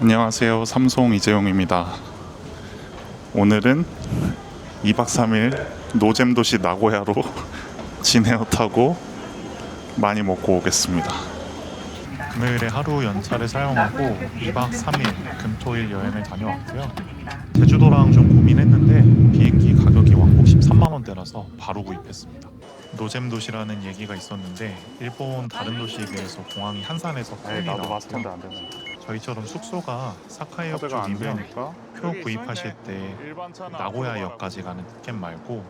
안녕하세요. 삼송 이재용입니다. 오늘은 2박 3일 노잼 도시 나고야로 진에어 타고 많이 먹고 오겠습니다. 금요일에 하루 연차를 사용하고 2박 3일 금토일 여행을 다녀왔고요. 제주도랑 좀 고민했는데 비행기 가격이 왕복 13만원대라서 바로 구입했습니다. 노잼 도시라는 얘기가 있었는데 일본 다른 도시에 비해서 공항이 한산해서 빨리 나왔고요. 저희처럼 숙소가 사카이역 쪽이면 표 구입하실 때 나고야역까지 가는 티켓 말고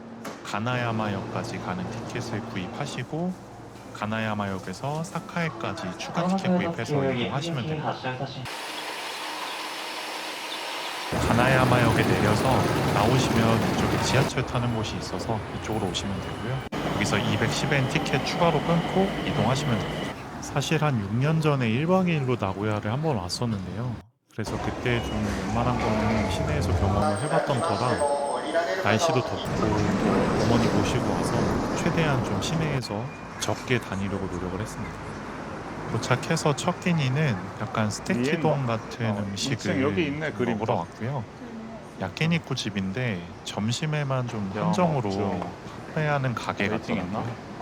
가나야마역까지 가는 티켓을 구입하시고 가나야마역에서 사카이까지 추가 티켓 구입해서 이동하시면 됩니다. 가나야마역에 내려서 나오시면 이쪽에 지하철 타는 곳이 있어서 이쪽으로 오시면 되고요. 여기서 210엔 티켓 추가로 끊고 이동하시면 됩니다. 사실 한 6년 전에 1박 2일로 나고야를 한번 왔었는데요. 그래서 그때 좀 웬만한 거는 시내에서 경험을 해봤던 터라 날씨도 덥고 또 어머니 모시고 와서 최대한 좀 시내에서 적게 다니려고 노력을 했습니다. 도착해서 첫 끼니는 약간 스테키동 같은 음식을 여기 있네, 먹으러 왔고요. 야끼니쿠 집인데 점심에만 좀 한정으로 판매하는 가게가 있더라고요.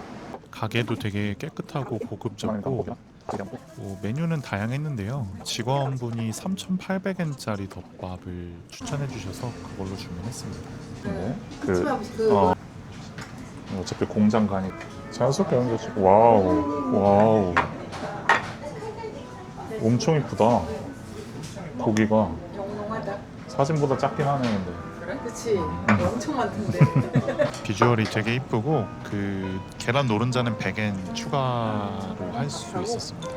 가게도 되게 깨끗하고 고급졌고 메뉴는 다양했는데요. 직원분이 3,800엔짜리 덮밥을 추천해 주셔서 그걸로 주문했습니다. 어차피 공장 가니까 자연스럽게 연결지. 와우 엄청 이쁘다. 고기가 영롱하다. 사진보다 작긴 하네. 근데 그래? 그치. 엄청 많던데. 비주얼이 되게 이쁘고 그 계란 노른자는 100엔 추가로 할 수 있었습니다.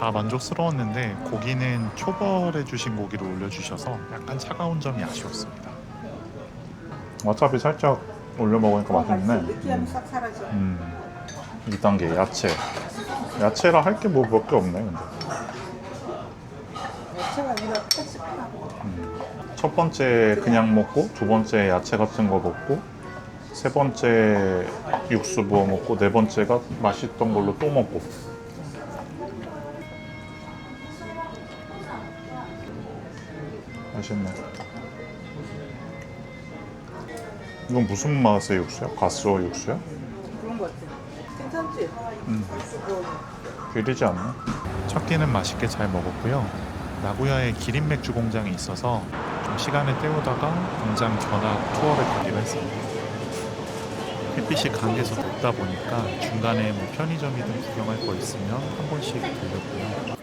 다 만족스러웠는데 고기는 초벌해 주신 고기를 올려주셔서 약간 차가운 점이 아쉬웠습니다. 와사비 살짝 올려 먹으니까 맛있네. 느끼함이 싹 사라져. 2단계 야채라 할 게 뭐 몇 개 없네. 근데 야채가 아니라 똑같이 파나. 첫 번째 그냥 먹고 두 번째 야채 같은 거 먹고 세 번째 육수 부어 먹고 네 번째가 맛있던 걸로 또 먹고. 맛있네. 이건 무슨 맛의 육수야? 가스오 육수야? 그런 거 같아. 괜찮지? 비리지 않나? 첫 끼는 맛있게 잘 먹었고요. 나고야에 기린 맥주 공장이 있어서 좀 시간을 때우다가 공장 견학 투어를 가기로 했습니다. 햇빛이 강해서 덥다 보니까 중간에 뭐 편의점이든 구경할 거 있으면 한 번씩 들렸고요.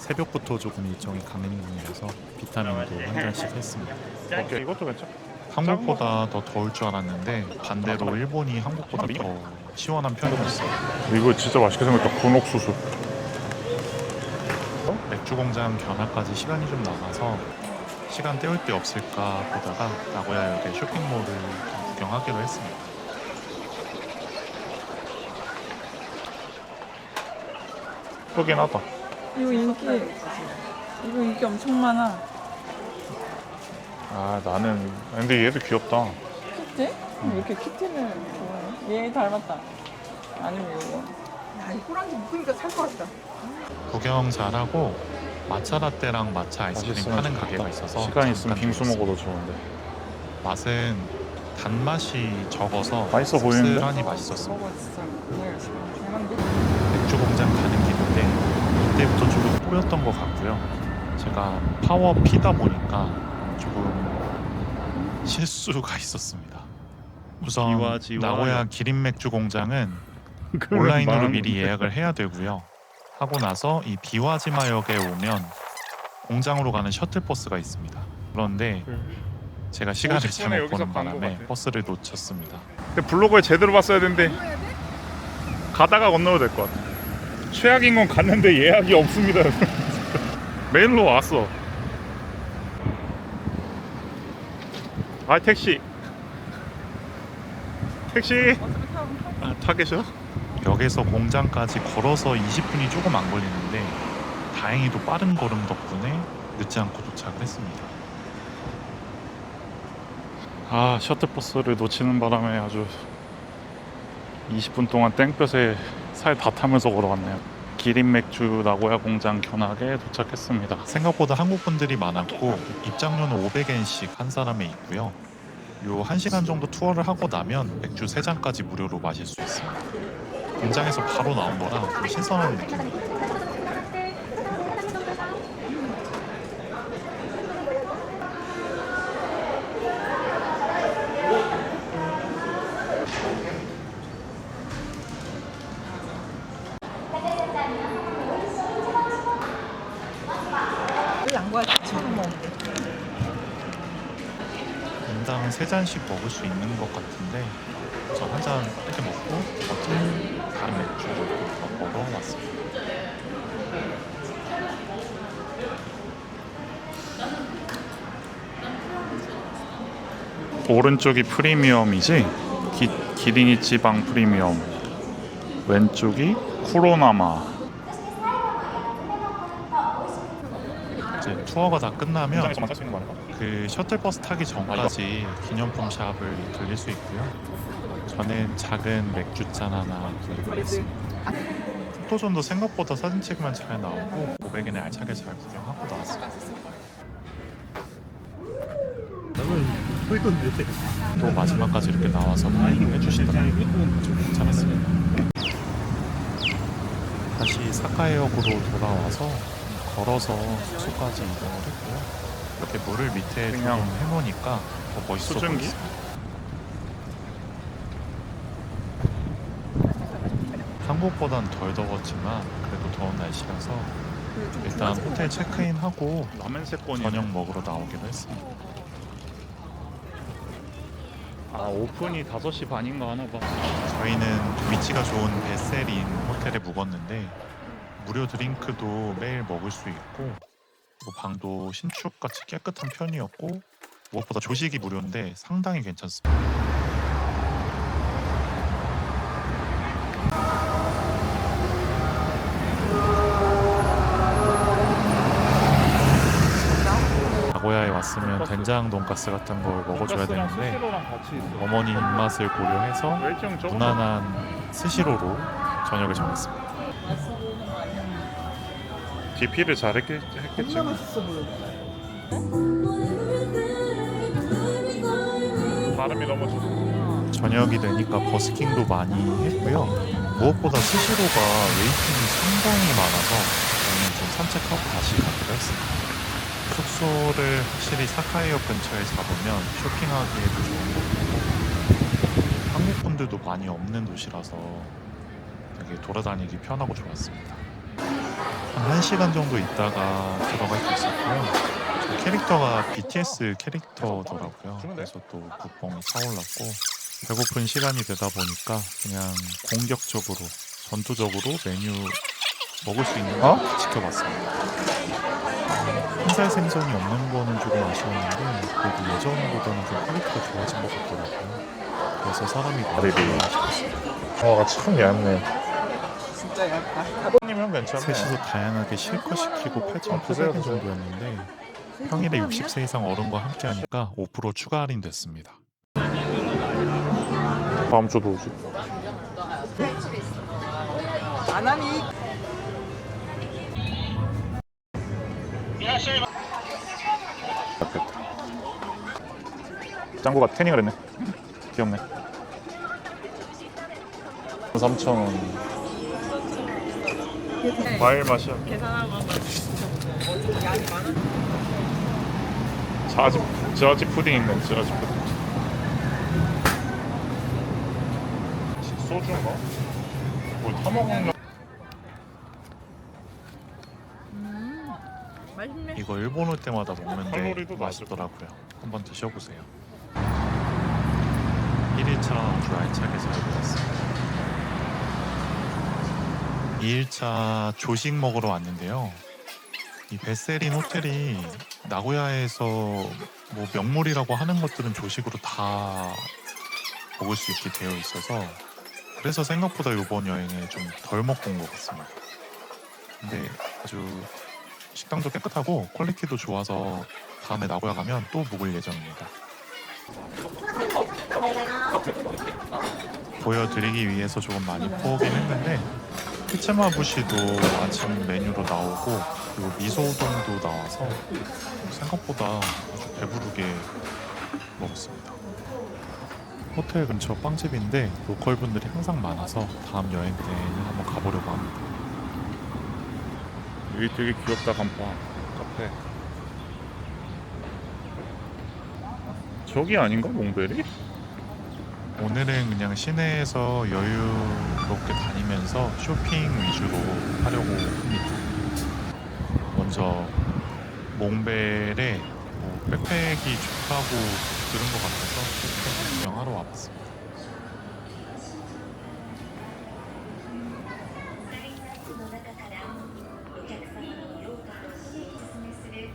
새벽부터 조금 일정이 강한 중이라서 비타민도 한 잔씩 했습니다. 오케이, 이것도 괜찮아. 한국보다 더 더울 줄 알았는데 반대로 일본이 한국보다 더 시원한 편이었어요. 이거 진짜 맛있게 생겼다. 군옥수수. 맥주 공장 견학까지 시간이 좀 남아서 시간 때울 데 없을까 보다가 나고야역의 쇼핑몰을 좀 구경하기로 했습니다. 예쁘긴 하다. 이거 인기 엄청 많아. 아 나는 근데 얘도 귀엽다. 키티? 왜 이렇게 키티를 좋아해? 얘 닮았다. 아니면 이거. 야, 이 호랑이 묶으니까 살 것 같다. 구경 잘하고 마차 라떼랑 마차 아이스크림 파는 가게가 있어서 시간 있으면 잠깐 빙수 들렀어요. 먹어도 좋은데. 맛은 단맛이 적어서 맛있어 보이는데? 씁쓸하니 맛있었습니다. 먹어 진짜. 오늘 잘 만들. 맥주 공장 가는 길인데 이때부터 조금 꼬였던 것 같고요. 제가 파워 피다 보니까 조금 실수가 있었습니다. 우선 나고야 기린 맥주 공장은 온라인으로 미리 예약을 해야 되고요. 하고 나서 이 비와지마역에 오면 공장으로 가는 셔틀버스가 있습니다. 그런데 제가 시간을 50분에 잘못 여기서 보는 간것 바람에 같아. 버스를 놓쳤습니다. 근데 블로그에 제대로 봤어야 되는데 가다가 건너도 될 것 같아. 최악인 건 갔는데 예약이 없습니다. 메일로 왔어. 아 택시. 타 계셔? 역에서 공장까지 걸어서 20분이 조금 안 걸리는데 다행히도 빠른 걸음 덕분에 늦지 않고 도착을 했습니다. 아 셔틀버스를 놓치는 바람에 아주 20분 동안 땡볕에 살 다 타면서 걸어갔네요. 기린 맥주 나고야 공장 견학에 도착했습니다. 생각보다 한국 분들이 많았고 입장료는 500엔씩 한 사람에 있고요. 요 1시간 정도 투어를 하고 나면 맥주 3잔까지 무료로 마실 수 있습니다. 공장에서 바로 나온 거라 좀 신선한 느낌. 양과 처럼 먹는데. 인당 3잔씩 먹을 수 있는 것 같은데 저 한 잔 이렇게 먹고 어차피 다른 맥주를 더 먹으러 왔습니다. 오른쪽이 프리미엄이지? 기린이 지방 프리미엄. 왼쪽이 쿠로나마. 이제 투어가 다 끝나면 공장에서만 살 수 있는 거 아닌가? 그 셔틀버스 타기 전까지 기념품 샵을 들릴 수 있고요. 저는 작은 맥주잔 하나 구입을 했습니다. 포토존도 생각보다 사진 찍으면 잘 나오고 500엔에 알차게 잘 구경하고 나왔습니다. 또 마지막까지 이렇게 나와서 해주시더라고요. 좀 괜찮았습니다. 다시 사카이역으로 돌아와서 걸어서 숙소까지 이동을 했고요. 이렇게 물을 밑에 그냥 좀 해놓으니까 더 멋있어 수증기? 보였습니다. 한국보단 덜 더웠지만 그래도 더운 날씨라서 일단 호텔 체크인하고 라멘 세권이. 저녁 먹으러 나오기로 했습니다. 아, 오픈이 5시 반인가 하나 봐. 저희는 위치가 좋은 베셀인 호텔에 묵었는데 무료 드링크도 매일 먹을 수 있고 뭐 방도 신축같이 깨끗한 편이었고 무엇보다 조식이 무료인데 상당히 괜찮습니다. 나고야에 왔으면 된장 돈가스 같은 걸 먹어줘야 되는데 스시로랑 같이 있어. 어머니 입맛을 고려해서 웰정 저거. 무난한 스시로로 저녁을 정했습니다. DP를 잘했겠지. 겁나 맛있어 보여. 발음이 너무 좋아. 저녁이 되니까 버스킹도 많이 했고요. 무엇보다 스시로가 웨이팅이 상당히 많아서 저희는 좀 산책하고 다시 가기로 했습니다. 숙소를 확실히 사카이역 근처에 잡으면 쇼핑하기에도 좋은 곳이고 한국 분들도 많이 없는 도시라서 되게 돌아다니기 편하고 좋았습니다. 한 1시간 정도 있다가 들어갈 수 있었고요. 저 캐릭터가 BTS 캐릭터더라고요. 그래서 또 국뽕이 차올랐고 배고픈 시간이 되다 보니까 그냥 공격적으로 전투적으로 메뉴 먹을 수 있는 거 지켜봤습니다. 흰살 생선이 없는 거는 조금 아쉬웠는데 그래도 예전보다는 좀 퀄리티가 좋아진 것 같더라고요. 그래서 사람이 많이 싶었어요. 와, 참 얇네. 진짜 얇다. 님은 괜찮네. 셋이서 다양하게 실컷 시키고 8,800원 정도였는데 평일에 60세 이상 어른과 함께 하니까 5% 추가 할인됐습니다. 다음 주도 오지. 안 하니? 짱구가 태닝을 했네. 귀엽네. 3,000원. 과일 맛이야. 계산하고 양이 많아? 저지 푸딩 있네. 저지 푸딩. 소주인가? 뭘 타먹는 거? 맛있네. 이거 일본 올 때마다 먹는데 칼로리도 맛있더라고요. 한번 드셔보세요. 1일차 아주 알차게 잘 먹었습니다. 2일차 조식 먹으러 왔는데요. 이 베셀인 호텔이 나고야에서 뭐 명물이라고 하는 것들은 조식으로 다 먹을 수 있게 되어 있어서 그래서 생각보다 이번 여행에 좀 덜 먹고 온 것 같습니다. 근데 아주 식당도 깨끗하고 퀄리티도 좋아서 다음에 나고야 가면 또 묵을 예정입니다. 보여드리기 위해서 조금 많이 퍼오긴 했는데 히츠마부시도 아침 메뉴로 나오고 그리고 미소 우동도 나와서 생각보다 아주 배부르게 먹었습니다. 호텔 근처 빵집인데 로컬 분들이 항상 많아서 다음 여행 때 한번 가보려고 합니다. 여기 되게 귀엽다. 간판 카페. 저기 아닌가? 몽베리? 오늘은 그냥 시내에서 여유롭게 다니면서 쇼핑 위주로 하려고 합니다. 먼저 몽벨에 뭐 백팩이 좋다고 들은 것 같아서 백팩 구경하러 와봤습니다.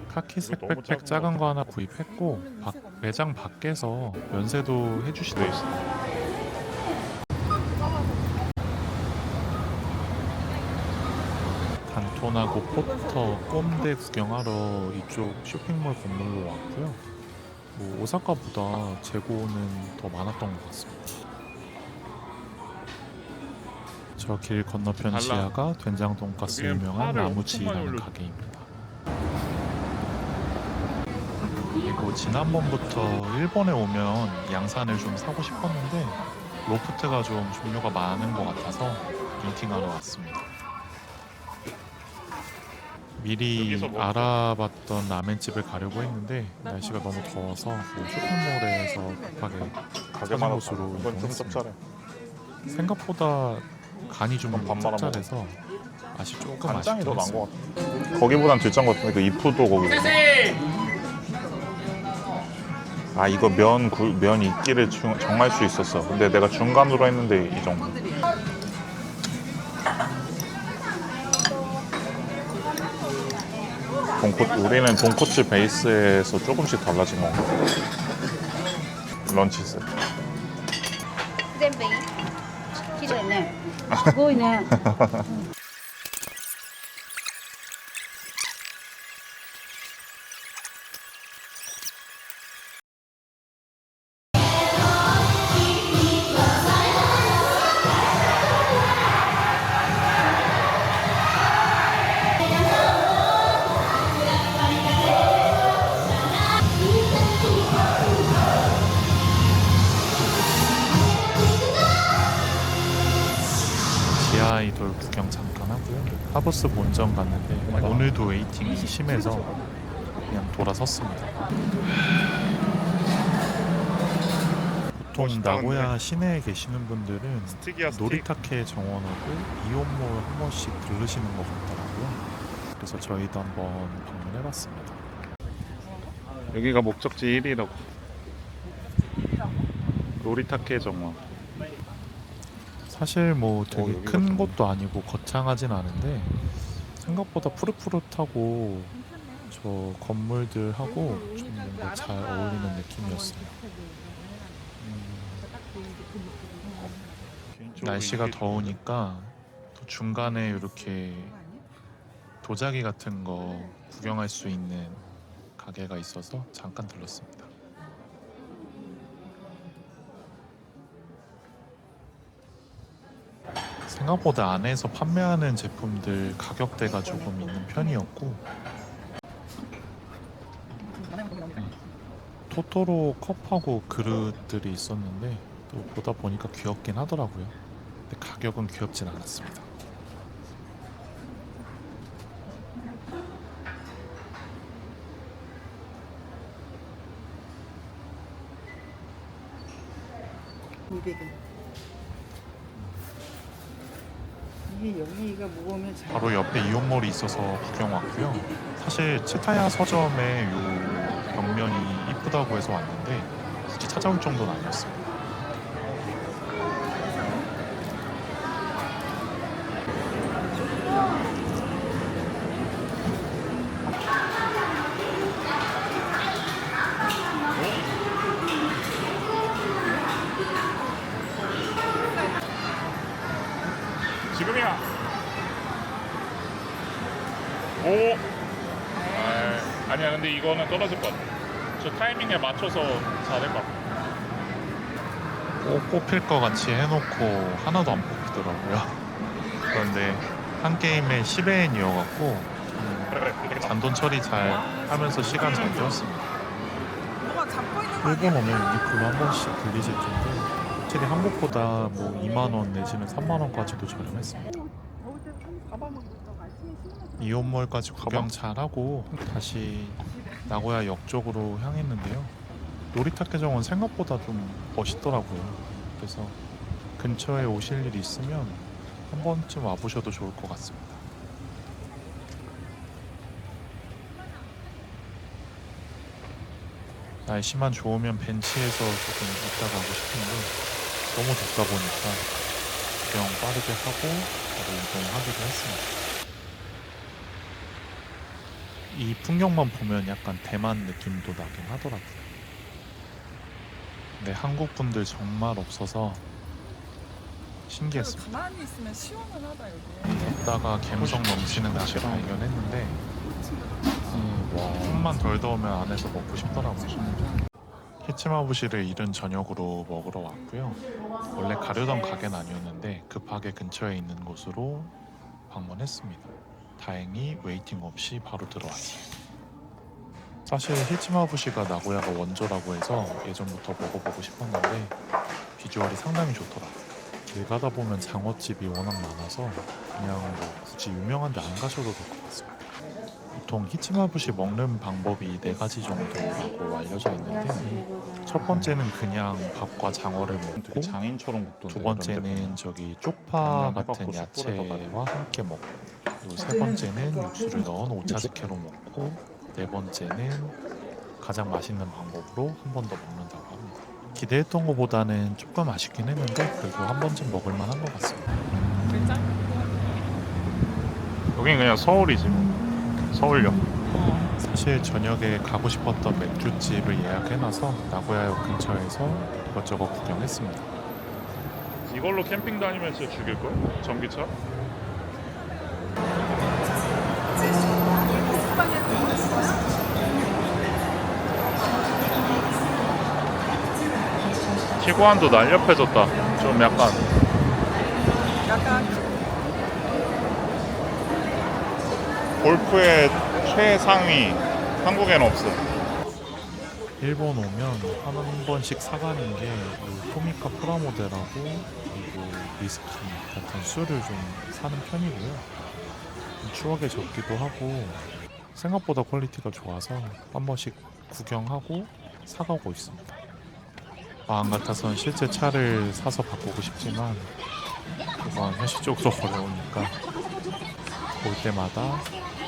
카키색 이거 너무 백팩 작은 작은 것 거 하나 구입했고 매장 밖에서 면세도 해주시고 있어요. 단톤하고 포터, 꼼데 구경하러 이쪽 쇼핑몰 건물로 왔고요. 뭐 오사카보다 재고는 더 많았던 것 같습니다. 저 길 건너편 달라. 지하가 된장 돈가스 여기는 유명한 파를 나무치라는 엄청 많이 가게입니다. 그리고 지난번부터 일본에 오면 양산을 좀 사고 싶었는데 로프트가 좀 종류가 많은 것 같아서 미팅하러 왔습니다. 미리 여기서 먹자. 알아봤던 라멘집을 가려고 했는데 날씨가 너무 더워서 뭐 쇼핑몰에서 급하게 가게 찾은 많아. 곳으로 이건 좀 이동했습니다. 짭짤해. 생각보다 간이 좀 그럼 밥 말아 짭짤해서 맛이 조금 간장이 더 나은 아쉽긴 것 같아. 거기보단 뒷장 같은데 그 이푸도 거기. 아 이거 면 이끼를 정할 수 있었어. 근데 내가 중간으로 했는데 이 정도. 우리는 돈코츠 베이스에서 조금씩 달라진 거. 런치 세트. 全部いい綺麗ねすごいね 지하 아이돌 구경 잠깐 하고요. 하버스 본점 갔는데 오늘도 웨이팅이 심해서 그냥 돌아섰습니다. 보통 멋있다, 나고야 시내에 계시는 분들은 스틱이야 스틱. 노리타케 정원하고 이온몰 한 번씩 들르시는 것 같더라고요. 그래서 저희도 한번 방문해봤습니다. 여기가 목적지 1위라고. 노리타케 정원. 사실 뭐 되게 여기가 큰 좀- 곳도 아니고 거창하진 않은데 생각보다 푸릇푸릇하고 저 건물들하고 좀 뭔가 잘 어울리는 느낌이었어요. 날씨가 더우니까 또 중간에 이렇게 도자기 같은 거 구경할 수 있는 가게가 있어서 잠깐 들렀습니다. 생각보다 안에서 판매하는 제품들 가격대가 조금 있는 편이었고 토토로 컵하고 그릇들이 있었는데 또 보다 보니까 귀엽긴 하더라고요. 근데 가격은 귀엽진 않았습니다. 이게 여기가 무거우면 잘. 바로 옆에 이온몰이 있어서 구경 왔고요. 사실 치타야 서점의 요 벽면이 이쁘다고 해서 왔는데 굳이 찾아올 정도는 아니었어요. 지금이야. 오. 아니야 근데 이거는 떨어질 것 같아. 저 타이밍에 맞춰서 잘할 것 같아. 꼭 뽑힐 것 같이 해놓고 하나도 안 뽑히더라고요. 그런데 한 게임에 10엔이어갖고 잔돈 처리 잘 하면서 시간 잘 때웠습니다. 뭐가 잡고 있는 거 일본 아니야? 오면 유니클로 한 번씩 들리실 텐데 확실히 한국보다 뭐 2만 원 내지는 3만 원까지도 저렴했습니다. 이온몰까지 구경 잘하고 다시 나고야 역 쪽으로 향했는데요. 노리타케정은 생각보다 좀 멋있더라고요. 그래서 근처에 오실 일 있으면 한 번쯤 와보셔도 좋을 것 같습니다. 날씨만 좋으면 벤치에서 조금 있다 가고 싶은데 너무 덥다 보니까 구경 빠르게 하고 바로 이동하기로 했습니다. 이 풍경만 보면 약간 대만 느낌도 나긴 하더라고요. 근데 한국 분들 정말 없어서 신기했습니다. 가만히 있으면 시원하다 여기. 걷다가 감성 넘치는 곳을 발견했는데 좀만 덜 더우면 안에서 먹고 싶더라고요. 히치마부시를 이른 저녁으로 먹으러 왔고요. 원래 가려던 가게는 아니었는데 급하게 근처에 있는 곳으로 방문했습니다. 다행히 웨이팅 없이 바로 들어왔어요. 사실 히치마부시가 나고야가 원조라고 해서 예전부터 먹어보고 싶었는데 비주얼이 상당히 좋더라고요. 길 가다 보면 장어집이 워낙 많아서 그냥 뭐 굳이 유명한 데 안 가셔도 될 것 같습니다. 보통 히치마부시 먹는 방법이 4가지 정도라고 알려져 있는데 첫 번째는 그냥 밥과 장어를 먹고 장인처럼 굽던데. 두 번째는 저기 쪽파 같은 야채와 함께 먹고 그리고 세 번째는 육수를 넣은 오차즈케로 먹고 네 번째는 가장 맛있는 방법으로 한 번 더 먹는다고 합니다. 기대했던 것보다는 조금 아쉽긴 했는데 그래도 한 번쯤 먹을 만한 것 같습니다. 여긴 그냥 서울이지 뭐. 서울역. 사실 저녁에 가고 싶었던 맥주집을 예약해놔서 나고야역 근처에서 이것저것 구경했습니다. 이걸로 캠핑 다니면 진짜 죽일걸? 전기차? 티구안도 날렵해졌다. 좀 약간 골프의 최상위 한국엔 없어. 일본 오면 한 번씩 사가는 게 이 토미카 프라모데라고 그리고 위스키 같은 술을 좀 사는 편이고요. 추억에 적기도 하고 생각보다 퀄리티가 좋아서 한 번씩 구경하고 사가고 있습니다. 마음 같아선 실제 차를 사서 바꾸고 싶지만 그건 현실적으로 어려우니까 볼 때마다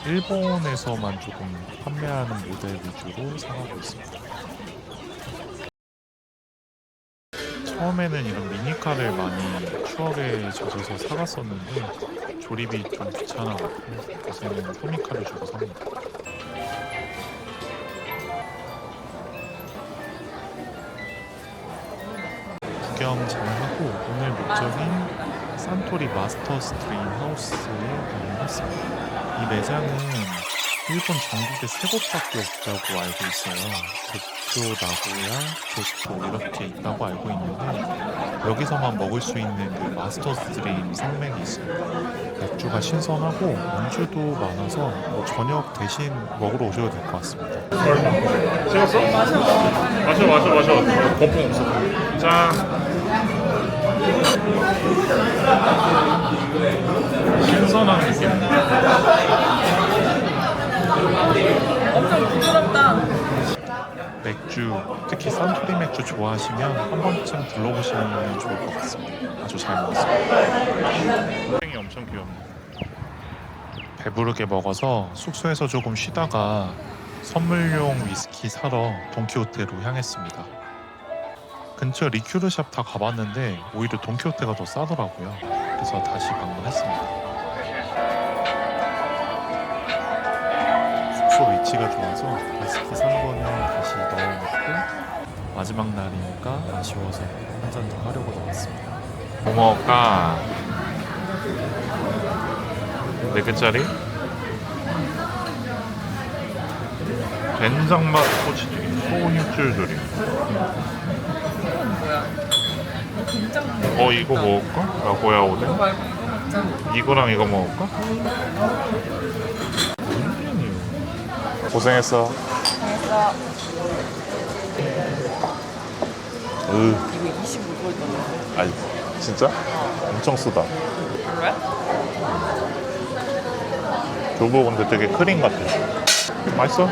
일본에서만 조금 판매하는 모델 위주로 사가고 있습니다. 처음에는 이런 미니카를 많이 추억에 젖어서 사갔었는데 조립이 좀 귀찮아가지고 요새는 토미카를 주고 삽니다. 구경 잘하고 오늘 목적인 산토리 마스터스 드림 하우스에 방문했습니다. 이 매장은 일본 전국에 3곳밖에 없다고 알고 있어요. 도쿄, 나고야, 교토 이렇게 있다고 알고 있는데 여기서만 먹을 수 있는 그 마스터스 드림 산맥이 있어요. 맥주가 신선하고 안주도 많아서 뭐 저녁 대신 먹으러 오셔도 될 것 같습니다. 얼마? 찍었어? 마셔. 거품 없어. 짠. 신선한 느낌. 엄청 부드럽다. 맥주, 특히 산토리 맥주 좋아하시면 한 번쯤 둘러보시면 좋을 것 같습니다. 아주 잘 먹었습니다. 생이 엄청 귀엽네. 배부르게 먹어서 숙소에서 조금 쉬다가 선물용 위스키 사러 돈키호테로 향했습니다. 근처 리큐르샵 다 가봤는데 오히려 돈키호테가 더 싸더라고요. 그래서 다시 방문했습니다. 숙소 위치가 좋아서 위스키 산 거는 다시 넣어놓고 마지막 날이니까 아쉬워서 한 잔 더 하려고 나왔습니다. 뭐 먹을까? 4개짜리? 된장맛 꼬치튀김 소육줄 조림. 이건 뭐야? 김장. 이거 먹을까? 나고야 오뎅? 이거 말고 이거 먹자. 이거랑 이거 먹을까? 고생했어. 알았어. 으, 이거 25불 떴는데. 아이 진짜? 엄청 쓰다. 왜? 두부 근데 되게 크림 같아. 맛있어?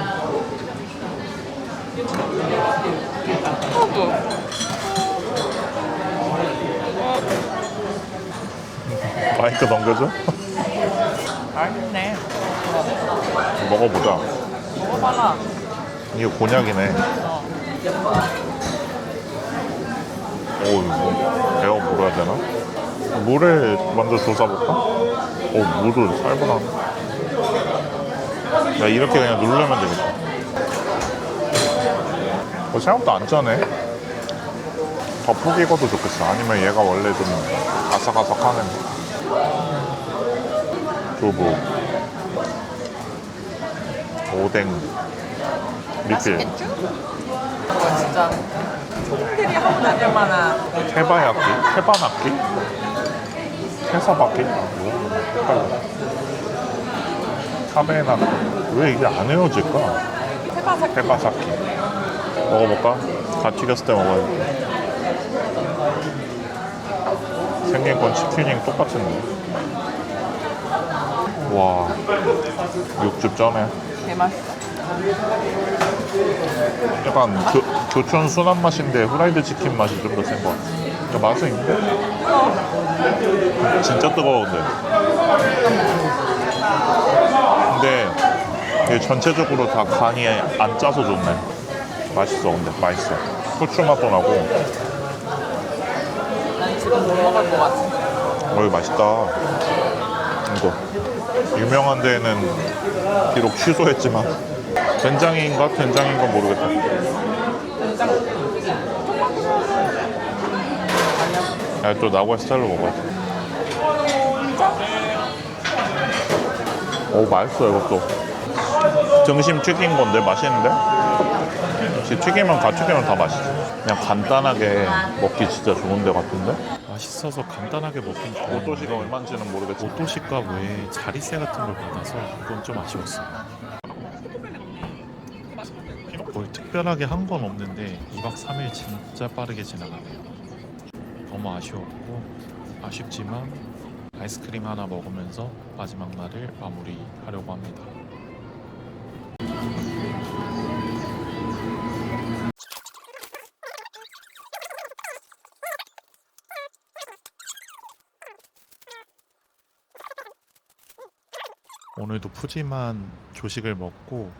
하도. 마이크 넘겨줘? 맛있네. 먹어보자. 먹어봐라. 이게 곤약이네. 어. 오, 이거 배워 물어야 되나? 물에 먼저 조사볼까? 오, 물을 살벌하네. 야, 이렇게 그냥 누르면 되겠다. 생각보다 안 짜네. 덮국 익어도 좋겠어. 아니면 얘가 원래 좀 아삭아삭하네. 두부, 오뎅, 리필, 맛있겠죠? 이거 진짜 초딩들이 하면 안 될 만한. 테바야끼? 테바나끼? 테사바끼? 뭐야? 헷갈려. 카베나끼. 왜 이게 안 헤어질까? 해바삭. 테바사끼. 먹어볼까? 다 튀겼을 때 먹어야 돼. 생긴 건 치킨이랑 똑같은데. 와, 육즙 쩌네. 개맛있어. 약간 교촌 순한 맛인데 후라이드 치킨 맛이 좀 더 센 것 같아. 맛은 있는데? 진짜 뜨거운데. 근데 이게 전체적으로 다 간이 안 짜서 좋네. 맛있어. 근데 맛있어. 후추 맛도 나고. 난 지금 못 먹을 것 같아. 어이 맛있다. 이거 유명한 데는 비록 취소했지만 된장인가 된장인가 모르겠다. 된장. 야, 또 나고야 스타일로 먹어야지. 오, 맛있어 이것도. 등심 튀긴 건데 맛있는데? 역시 튀기면 다 맛있지. 그냥 간단하게 먹기 진짜 좋은 데 같은데? 맛있어서 간단하게 먹긴 좋은데 오도시가 얼마인지는 모르겠지만 오도시값 외에 자리세 같은 걸 받아서 그건 좀 아쉬웠어요. 뭘 특별하게 한 건 없는데 2박 3일 진짜 빠르게 지나가네요. 너무 아쉬웠고 아쉽지만 아이스크림 하나 먹으면서 마지막 날을 마무리하려고 합니다. 오늘도 푸짐한 조식을 먹고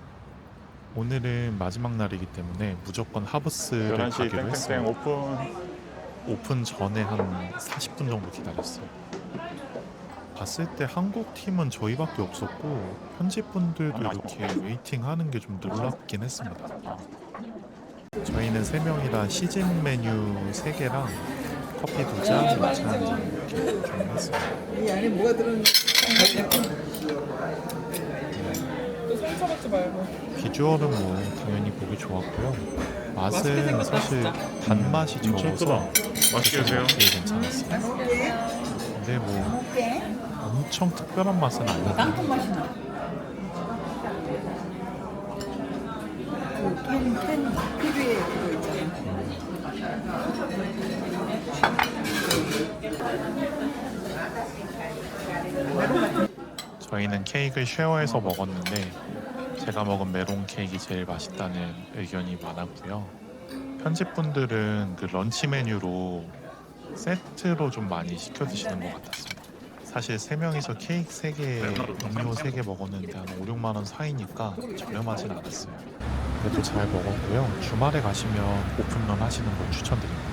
오늘은 마지막 날이기 때문에 무조건 하브스를 11시 가기로 땡땡땡 했어요. 오픈. 오픈 전에 한 40분 정도 기다렸어요. 봤을 때 한국 팀은 저희밖에 없었고 편집분들도 이렇게 웨이팅하는 게 좀 놀랍긴 했습니다. 저희는 3명이라 시즌 메뉴 3개랑 커피 2잔, 녹차 1잔 이렇게 주문했어요. 이 안에 뭐가 들었는지 또 상처받지 말고. 비주얼은 뭐 당연히 보기 좋았고요. 맛은 사실 단맛이 적어서 맛있게 드세요. 되게 괜찮았어요. 근데 뭐 엄청 특별한 맛은 아니고 땅콩 맛이 나. 캔 피부에 그거 있잖아. 저희는 케이크를 쉐어해서 먹었는데 제가 먹은 메론 케이크가 제일 맛있다는 의견이 많았고요. 편집분들은 그 런치 메뉴로 세트로 좀 많이 시켜 드시는 것 같았습니다. 사실 3명이서 케이크 3개, 음료 3개 먹었는데 한 5, 6만 원 사이니까 저렴하진 않았어요. 그래도 잘 먹었고요. 주말에 가시면 오픈런 하시는 걸 추천드립니다.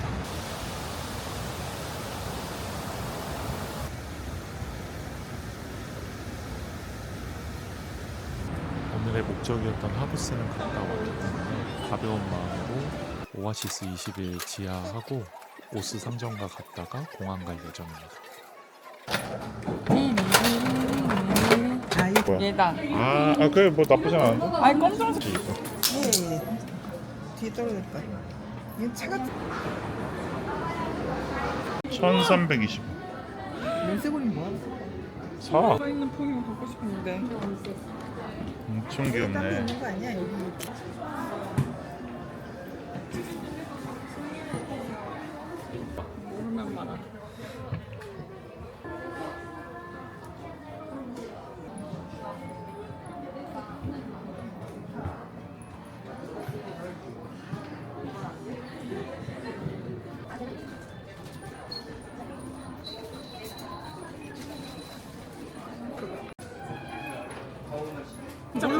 오늘의 목적이었던 하브스는 갔다 왔기 때문에 가벼운 마음으로 오아시스 20일 지하하고 오스 상점가 갔다가 공항 갈 예정입니다. 뭐야? 얘다. 그래 뭐 나쁘지 않은데? 아니 검정색. 예. 뒤에 떨어졌다. 이건 차가 1320. 열쇠고리는 뭐야? 사. 서 있는 포기만 갖고 싶은데. 엄청 딴데 귀엽네. 있는 거 아니야 여기? 모르면 말아.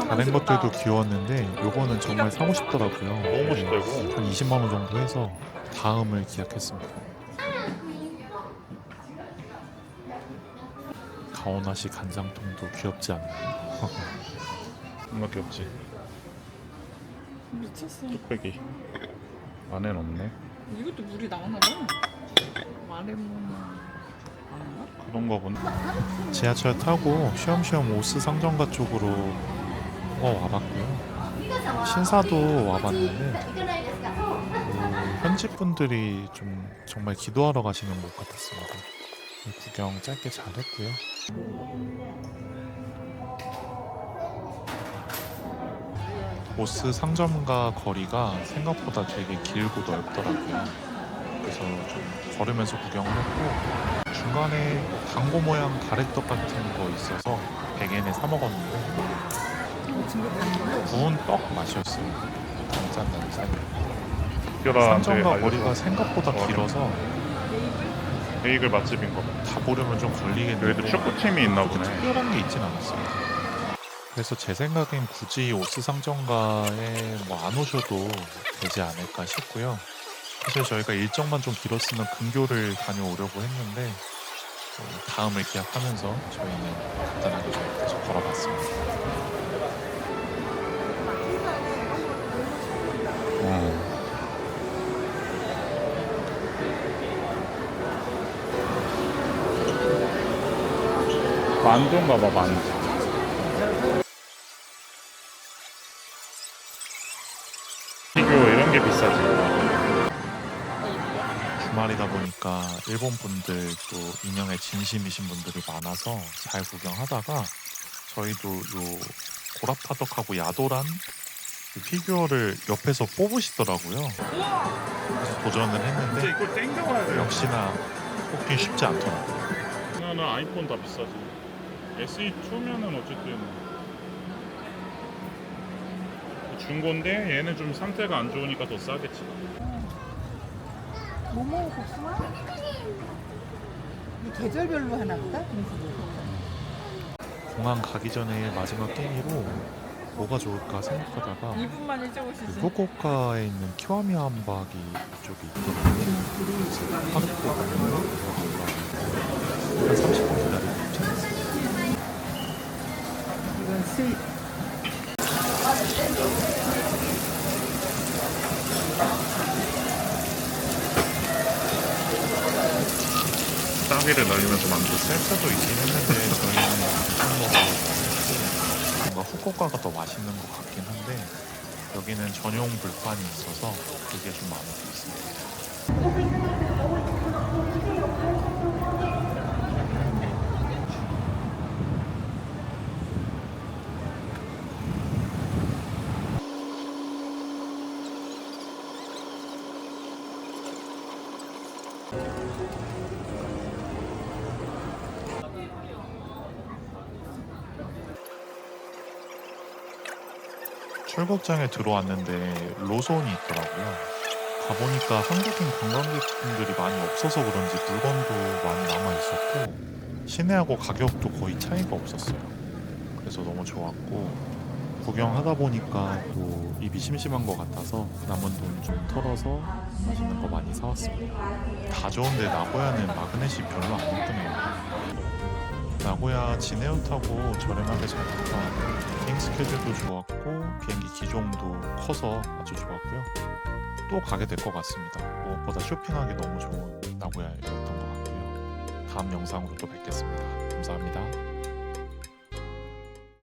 다른 것들도 귀여웠는데 요거는 정말 사고 싶더라고요. 너무 멋있다 이거. 한 20만 원 정도 해서 다음을 기약했습니다. 가오나시 간장통도 귀엽지 않나요? 정말 귀엽지. 미쳤어. 뚝배기. 안에 넣네. 이것도 물이 나오나 봐. 말해 보면 아닌가? 그런가 보네. 지하철 타고 쉬엄쉬엄 오스 상점가 쪽으로 와봤고요. 신사도 와봤는데 현지 분들이 좀 정말 기도하러 가시는 곳 같았습니다. 구경 짧게 잘했고요. 오스 상점가 거리가 생각보다 되게 길고 넓더라고요. 그래서 좀 걸으면서 구경을 했고 중간에 당고 모양 가래떡 같은 거 있어서 100엔에 사 먹었는데 구운 떡 맛이었어요. 단짠단짠. 상점가 거리가 생각보다 길어서 베이글 맛집인 거. 다 보려면 좀 걸리겠는데 여기도 축구팀이 있나 그렇게 보네. 특별한 게 있진 않았습니다. 그래서 제 생각엔 굳이 오스 상점가에 뭐 안 오셔도 되지 않을까 싶고요. 사실 저희가 일정만 좀 길었으면 근교를 다녀오려고 했는데 다음을 기약하면서 저희는 간단하게 좀 계속 걸어봤습니다. 만두인가 봐, 만두. 피규어 이런 게 비싸지. 주말이다 보니까 일본 분들 또 인형에 진심이신 분들이 많아서 잘 구경하다가 저희도 요 고라파덕하고 야도란 그 피규어를 옆에서 뽑으시더라고요. 그래서 도전을 했는데 이걸 땡겨와야 돼. 역시나 뽑기 쉽지 않더라고요. 하나는 아이폰 다 비싸지. SE2면은 어쨌든 중고인데 얘는 좀 상태가 안 좋으니까 더 싸겠지. 모모 복숭아? 이 계절별로 하나 보다? 공항 가기 전에 마지막 끼니로 뭐가 좋을까 생각하다가 2분만 일찍 그 오시지. 후쿠오카에 있는 키와미 함박이 이쪽에 있거든요. 그래서 하루코 가면 한 30분 기다리고 도착했어요. 이건 스윗. 따위를 날리면서 만들었어. 셀프도 있긴 했는데 저희는 뭔가 후쿠오카가 더 맛있는 것 같긴 한데 여기는 전용 불판이 있어서 그게 좀 마음에 들었습니다. 출국장에 들어왔는데 로손이 있더라고요. 가보니까 한국인 관광객분들이 많이 없어서 그런지 물건도 많이 남아 있었고 시내하고 가격도 거의 차이가 없었어요. 그래서 너무 좋았고 구경하다 보니까 또 입이 심심한 것 같아서 남은 돈 좀 털어서 맛있는 거 많이 사왔습니다. 다 좋은데 나고야는 마그넷이 별로 안 예쁘네요. 나고야 진에어 타고 저렴하게 잘 갔다 왔고 비행 스케줄도 좋았고 비행기 기종도 커서 아주 좋았고요. 또 가게 될 것 같습니다. 무엇보다 쇼핑하기 너무 좋은 나고야였던 것 같고요. 다음 영상으로 또 뵙겠습니다. 감사합니다.